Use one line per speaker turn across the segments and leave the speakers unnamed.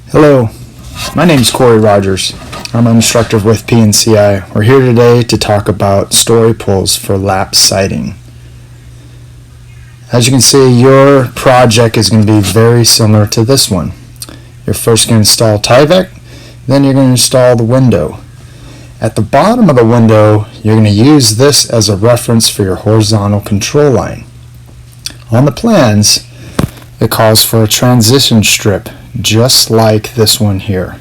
Hello, my name is Corey Rogers. I'm an instructor with PNCI. We're here today to talk about story poles for lap siding. As you can see, your project is going to be very similar to this one. You're first going to install Tyvek, then you're going to install the window. At the bottom of the window, you're going to use this as a reference for your horizontal control line. On the plans, it calls for a transition strip, just like this one here.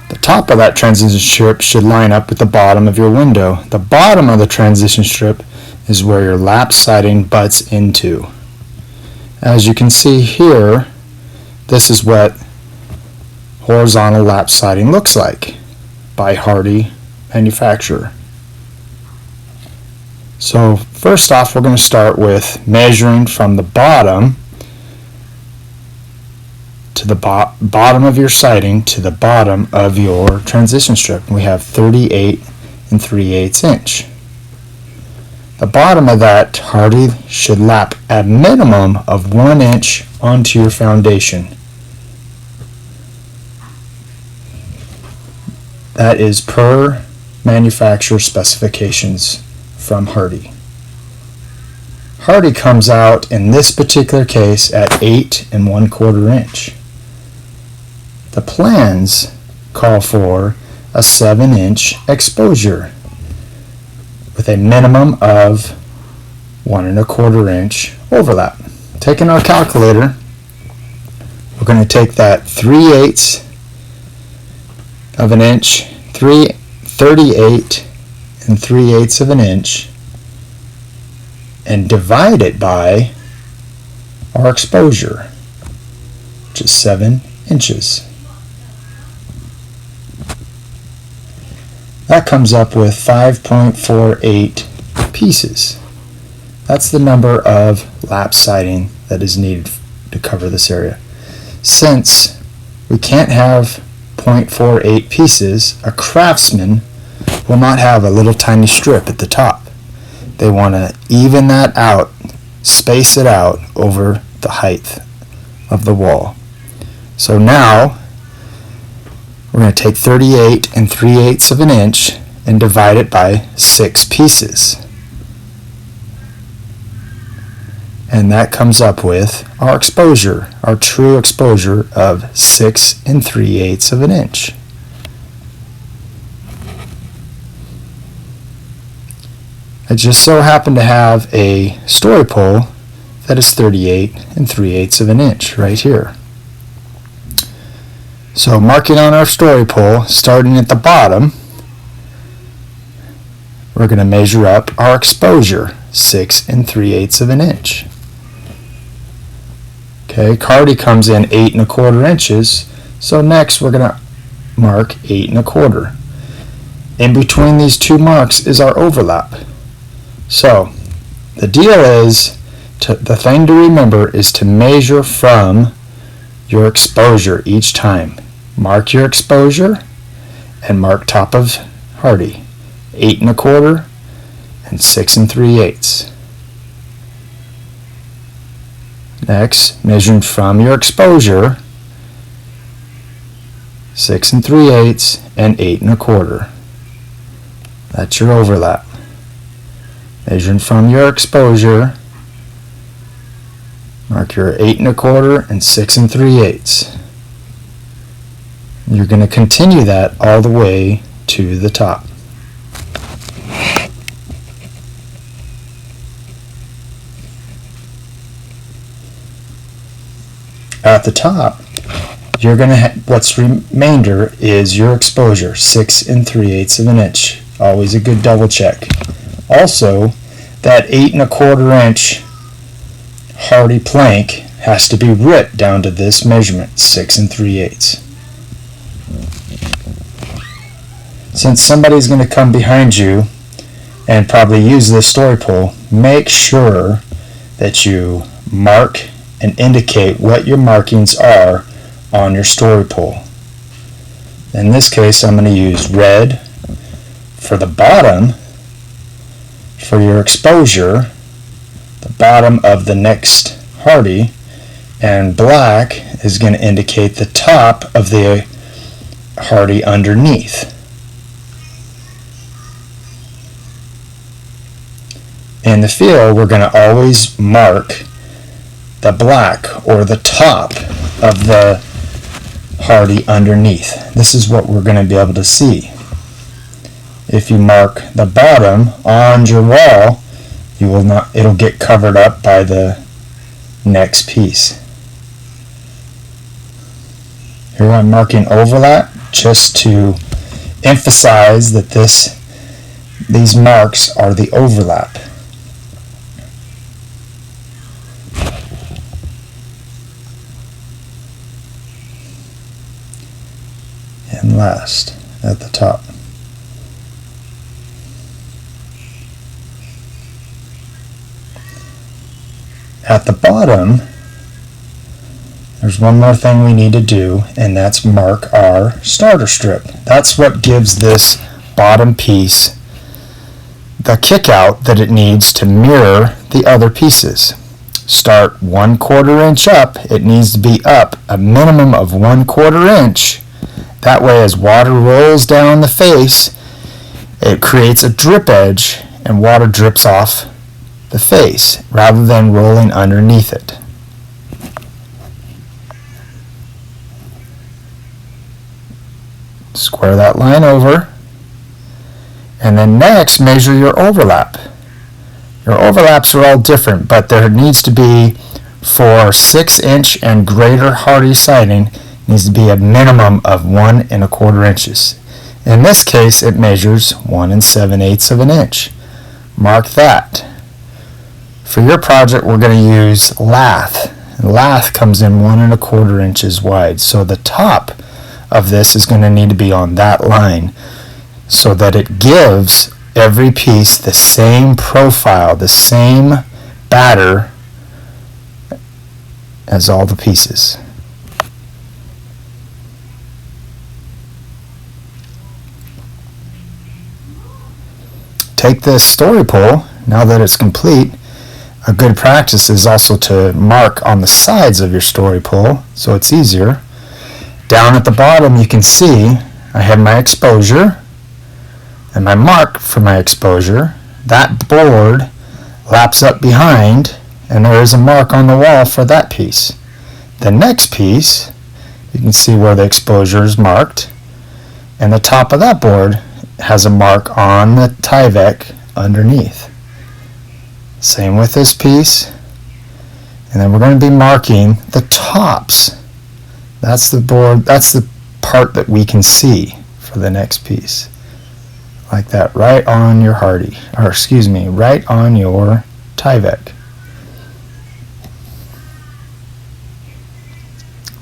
The top of that transition strip should line up with the bottom of your window. The bottom of the transition strip is where your lap siding butts into. As you can see here, this is what horizontal lap siding looks like by Hardy manufacturer. So first off, we're going to start with measuring from the bottom to the bottom of your siding to the bottom of your transition strip. We have 38 3/8 inch. The bottom of that Hardy should lap a minimum of 1 inch onto your foundation. That is per manufacturer specifications from Hardy. Hardy comes out in this particular case at 8 1/4 inch. The plans call for a 7-inch exposure with a minimum of 1 1/4 inch overlap. Taking our calculator, we're going to take that 3/8 of an inch, 38 3/8 of an inch, and divide it by our exposure, which is 7 inches. That comes up with 5.48 pieces. That's the number of lap siding that is needed to cover this area. Since we can't have 0.48 pieces, a craftsman will not have a little tiny strip at the top. They want to even that out, space it out over the height of the wall. So now we're going to take 38 3/8 of an inch and divide it by 6 pieces. And that comes up with our exposure, our true exposure of 6 3/8 of an inch. I just so happen to have a story pole that is 38 3/8 of an inch right here. So marking on our story pole, starting at the bottom, we're going to measure up our exposure, 6 3/8 of an inch. Okay, Hardy comes in 8 1/4 inches, so next we're going to mark 8 1/4. In between these two marks is our overlap. So the deal is, the thing to remember is to measure from your exposure each time. Mark your exposure and mark top of Hardy, 8 1/4 and 6 3/8. Next, measuring from your exposure, 6 3/8 and 8 1/4. That's your overlap. Measuring from your exposure, mark your 8 1/4 and 6 3/8. You're going to continue that all the way to the top. At the top, you're going to what's remainder is your exposure, 6 3/8 of an inch. Always a good double check. Also, that 8 1/4 inch Hardy plank has to be ripped down to this measurement, 6 3/8. Since somebody's going to come behind you and probably use this story pole, make sure that you mark and indicate what your markings are on your story pole. In this case, I'm going to use red for the bottom for your exposure, the bottom of the next Hardy, and black is going to indicate the top of the hardy underneath. In the field, we're going to always mark the black or the top of the hardy underneath. This is what we're going to be able to see. If you mark the bottom on your wall, you will not, it'll get covered up by the next piece. Here I'm marking overlap just to emphasize that these marks are the overlap. And last at the top. At the bottom, there's one more thing we need to do, and that's mark our starter strip. That's what gives this bottom piece the kick out that it needs to mirror the other pieces. Start 1/4 inch up. It needs to be up a minimum of 1/4 inch. That way, as water rolls down the face, it creates a drip edge and water drips off the face rather than rolling underneath it. Square that line over, and then next measure your overlap. Your overlaps are all different, but there needs to be, for 6-inch and greater hardy siding, needs to be a minimum of 1 1/4 inches. In this case, it measures 1 7/8 of an inch. Mark that. For your project, we're going to use lath. And lath comes in 1 1/4 inches wide, so the top of this is going to need to be on that line so that it gives every piece the same profile, the same batter as all the pieces. Take this story pole, now that it's complete. A good practice is also to mark on the sides of your story pole so it's easier. Down at the bottom you can see I have my exposure and my mark for my exposure. That board laps up behind and there is a mark on the wall for that piece. The next piece, you can see where the exposure is marked, and the top of that board has a mark on the Tyvek underneath. Same with this piece, and then we're going to be marking the tops. That's the board, that's the part that we can see for the next piece. Like that, right on your hardy, or excuse me, right on your Tyvek.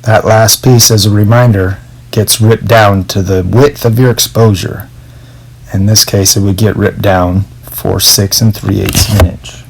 That last piece, as a reminder, gets ripped down to the width of your exposure. In this case, it would get ripped down for 6 3/8 of an inch.